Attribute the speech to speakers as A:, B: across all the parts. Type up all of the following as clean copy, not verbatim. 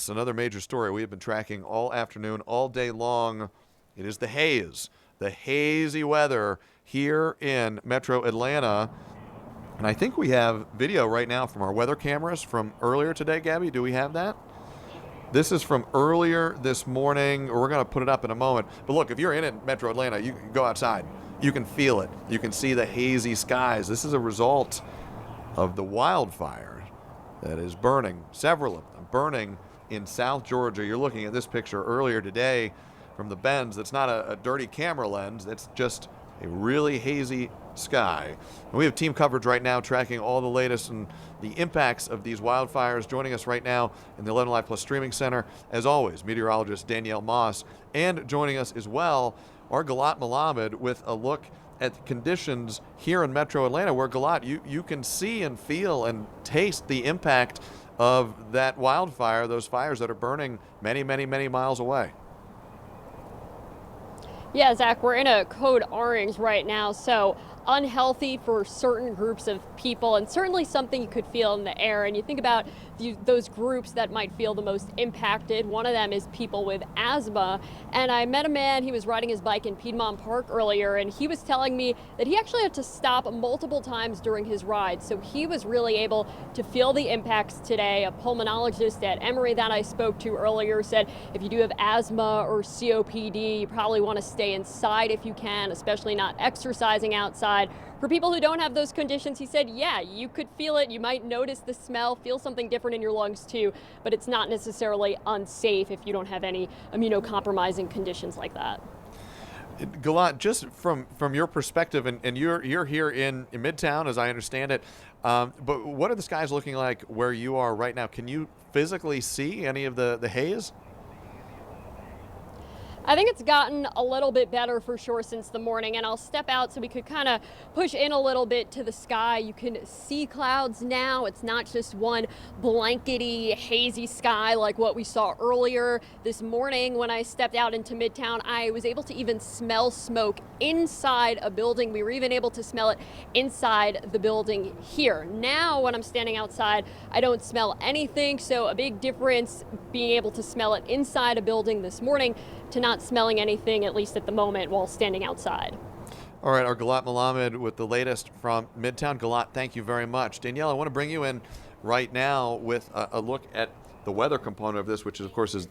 A: Yes, another major story we have been tracking all afternoon, all day long. It is the haze, the hazy weather here in Metro Atlanta. And I think we have video right now from our weather cameras from earlier today, Gabby. Do we have that? This is from earlier this morning. We're going to put it up in a moment. But look, if you're in Metro Atlanta, you can go outside. You can feel it. You can see the hazy skies. This is a result of the wildfire that is burning, several of them burning in South Georgia. You're looking at this picture earlier today from the Benz. That's not a dirty camera lens. It's just a really hazy sky. And we have team coverage right now tracking all the latest and the impacts of these wildfires. Joining us right now in the 11 Live Plus Streaming Center, as always, meteorologist Danielle Moss. And joining us as well, our Galat Malamed with a look at conditions here in Metro Atlanta, where Galat, you can see and feel and taste the impact of that wildfire, those fires that are burning many, many, many miles away.
B: Yeah, Zach, we're in a code orange right now, so unhealthy for certain groups of people, and certainly something you could feel in the air. And you think about those groups that might feel the most impacted. One of them is people with asthma. And I met a man, he was riding his bike in Piedmont Park earlier, and he was telling me that he actually had to stop multiple times during his ride. So he was really able to feel the impacts today. A pulmonologist at Emory that I spoke to earlier said if you do have asthma or COPD, you probably want to stay inside if you can, especially not exercising outside. For people who don't have those conditions, he said, yeah, you could feel it. You might notice the smell, feel something different in your lungs too, but it's not necessarily unsafe if you don't have any immunocompromising conditions like that.
A: Galat, just from your perspective, and you're here in Midtown, as I understand it, but what are the skies looking like where you are right now? Can you physically see any of the haze?
B: I think it's gotten a little bit better for sure since the morning, and I'll step out so we could kind of push in a little bit to the sky. You can see clouds now. It's not just one blankety, hazy sky like what we saw earlier this morning. When I stepped out into Midtown, I was able to even smell smoke inside a building. We were even able to smell it inside the building here. Now, when I'm standing outside, I don't smell anything, so a big difference being able to smell it inside a building this morning to not smelling anything, at least at the moment, while standing outside.
A: All right, our Galat Malamed with the latest from Midtown. Galat, thank you very much. Danielle, I want to bring you in right now with a look at the weather component of this, which is, of course, is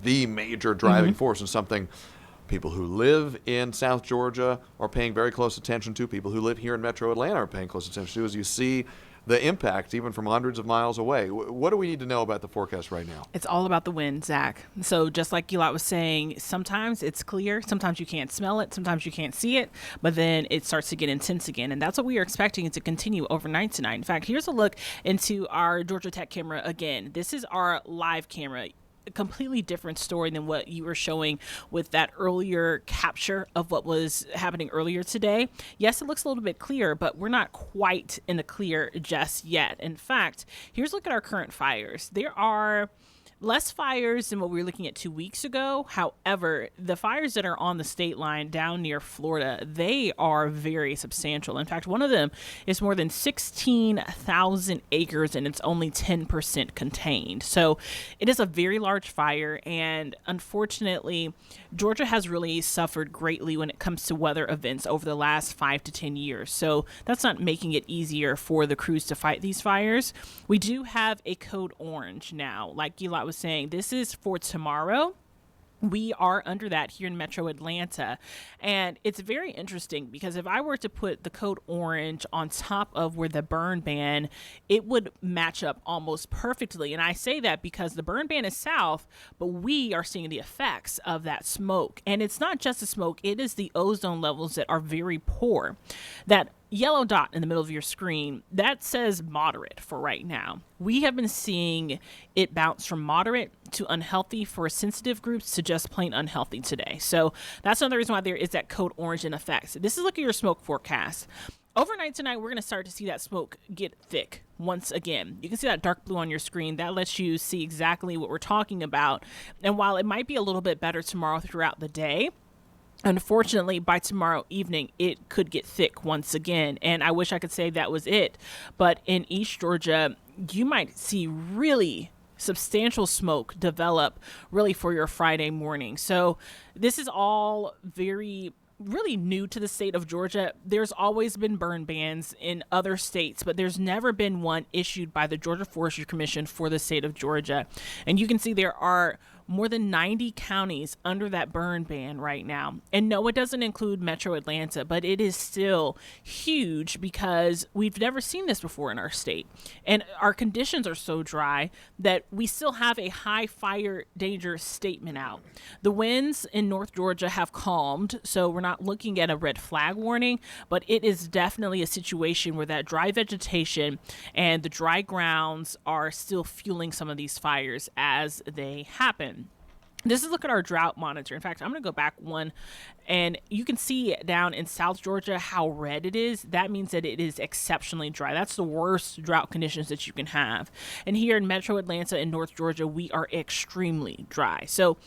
A: the major driving force and something people who live in South Georgia are paying very close attention to. People who live here in Metro Atlanta are paying close attention to as you see the impact even from hundreds of miles away. What do we need to know about the forecast right now?
C: It's all about the wind, Zach. So just like Gilad was saying, sometimes it's clear, sometimes you can't smell it, sometimes you can't see it, but then it starts to get intense again. And that's what we are expecting it to continue overnight tonight. In fact, here's a look into our Georgia Tech camera again. This is our live camera. A completely different story than what you were showing with that earlier capture of what was happening earlier today. Yes, it looks a little bit clearer, but we're not quite in the clear just yet. In fact, here's a look at our current fires. There are less fires than what we were looking at 2 weeks ago. However, the fires that are on the state line down near Florida, they are very substantial. In fact, one of them is more than 16,000 acres and it's only 10% contained. So it is a very large fire. And unfortunately, Georgia has really suffered greatly when it comes to weather events over the last 5 to 10 years. So that's not making it easier for the crews to fight these fires. We do have a code orange now, like Gilad was saying. This is for tomorrow. We are under that here in Metro Atlanta. And it's very interesting because if I were to put the code orange on top of where the burn ban, it would match up almost perfectly. And I say that because the burn ban is south, but we are seeing the effects of that smoke. And it's not just the smoke, it is the ozone levels that are very poor. That yellow dot in the middle of your screen, that says moderate for right now. We have been seeing it bounce from moderate to unhealthy for sensitive groups to just plain unhealthy today. So that's another reason why there is that code orange in effect. So this is look at your smoke forecast. Overnight tonight, we're going to start to see that smoke get thick once again. You can see that dark blue on your screen. That lets you see exactly what we're talking about. And while it might be a little bit better tomorrow throughout the day, unfortunately, by tomorrow evening, it could get thick once again. And I wish I could say that was it. But in East Georgia, you might see really substantial smoke develop really for your Friday morning. So this is all really new to the state of Georgia. There's always been burn bans in other states, but there's never been one issued by the Georgia Forestry Commission for the state of Georgia. And you can see there are more than 90 counties under that burn ban right now. And no, it doesn't include Metro Atlanta, but it is still huge because we've never seen this before in our state. And our conditions are so dry that we still have a high fire danger statement out. The winds in North Georgia have calmed, so we're not looking at a red flag warning, but it is definitely a situation where that dry vegetation and the dry grounds are still fueling some of these fires as they happen. This is a look at our drought monitor. In fact, I'm going to go back one, and you can see down in South Georgia how red it is. That means that it is exceptionally dry. That's the worst drought conditions that you can have. And here in Metro Atlanta and North Georgia, we are extremely dry. So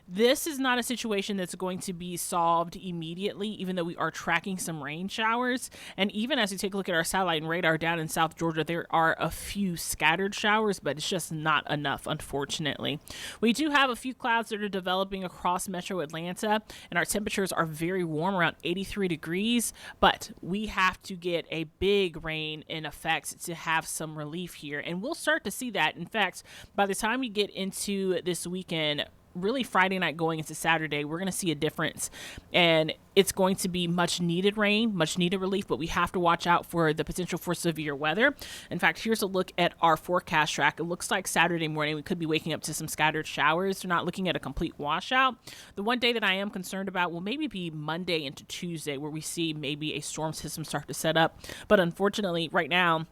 C: this is not a situation that's going to be solved immediately, even though we are tracking some rain showers. And even as we take a look at our satellite and radar down in South Georgia, there are a few scattered showers, but it's just not enough, unfortunately. We do have a few clouds that are developing across Metro Atlanta, and our temperatures are very warm, around 83 degrees, but we have to get a big rain in effect to have some relief here. And we'll start to see that. In fact, by the time we get into this weekend, really Friday night going into Saturday, we're going to see a difference, and it's going to be much needed rain, much needed relief, but we have to watch out for the potential for severe weather. In fact, here's a look at our forecast track. It looks like Saturday morning we could be waking up to some scattered showers. We're not looking at a complete washout. The one day that I am concerned about will maybe be Monday into Tuesday, where we see maybe a storm system start to set up. But unfortunately, right now,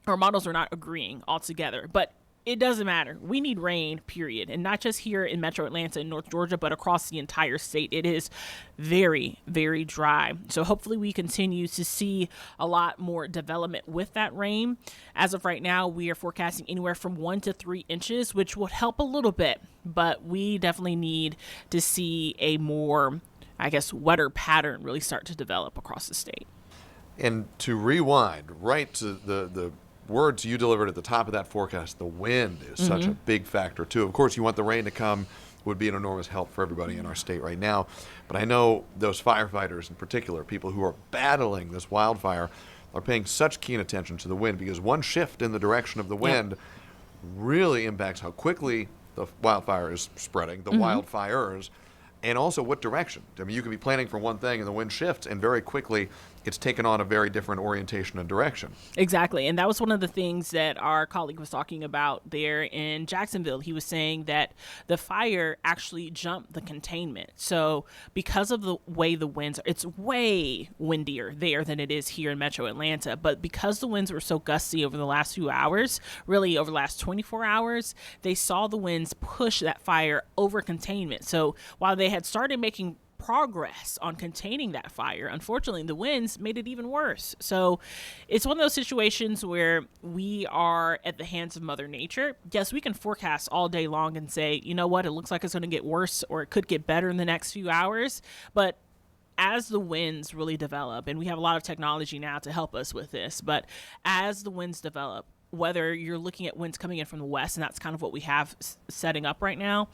C: our models are not agreeing altogether. But it doesn't matter. We need rain, period. And not just here in Metro Atlanta and North Georgia, but across the entire state. It is very, very dry. So hopefully we continue to see a lot more development with that rain. As of right now, we are forecasting anywhere from 1 to 3 inches, which would help a little bit. But we definitely need to see a more, wetter pattern really start to develop across the state.
A: And to rewind right to the words you delivered at the top of that forecast, the wind is such a big factor too. Of course, you want the rain to come, would be an enormous help for everybody in our state right now. But I know those firefighters in particular, people who are battling this wildfire, are paying such keen attention to the wind, because one shift in the direction of the wind really impacts how quickly the wildfire is spreading, the wildfires, and also what direction. I mean, you could be planning for one thing and the wind shifts, and very quickly it's taken on a very different orientation and direction.
C: Exactly. And that was one of the things that our colleague was talking about there in Jacksonville. He was saying that the fire actually jumped the containment. So because of the way the winds are, it's way windier there than it is here in Metro Atlanta. But because the winds were so gusty over the last few hours, really over the last 24 hours, they saw the winds push that fire over containment. So while they had started making progress on containing that fire, unfortunately the winds made it even worse. So it's one of those situations where we are at the hands of Mother Nature. Yes, we can forecast all day long and say, you know what, it looks like it's going to get worse, or it could get better in the next few hours. But as the winds really develop, and we have a lot of technology now to help us with this, but as the winds develop, whether you're looking at winds coming in from the west, and that's kind of what we have setting up right now,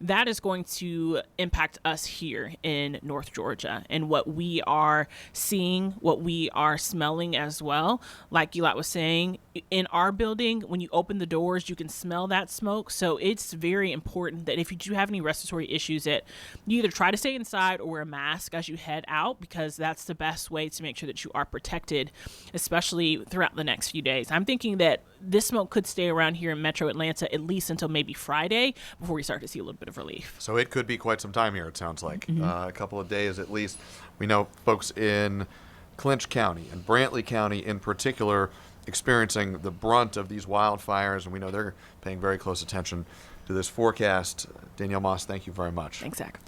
C: that is going to impact us here in North Georgia, and what we are seeing, what we are smelling as well. Like Gilad was saying, in our building, when you open the doors, you can smell that smoke. So it's very important that if you do have any respiratory issues, that you either try to stay inside or wear a mask as you head out, because that's the best way to make sure that you are protected, especially throughout the next few days. I'm thinking that this smoke could stay around here in Metro Atlanta at least until maybe Friday, before we start to see a little bit of relief.
A: So it could be quite some time here, it sounds like. A couple of days at least. We know folks in Clinch County and Brantley County in particular experiencing the brunt of these wildfires, and we know they're paying very close attention to this forecast. Danielle Moss, thank you very much.
C: Thanks, Zach.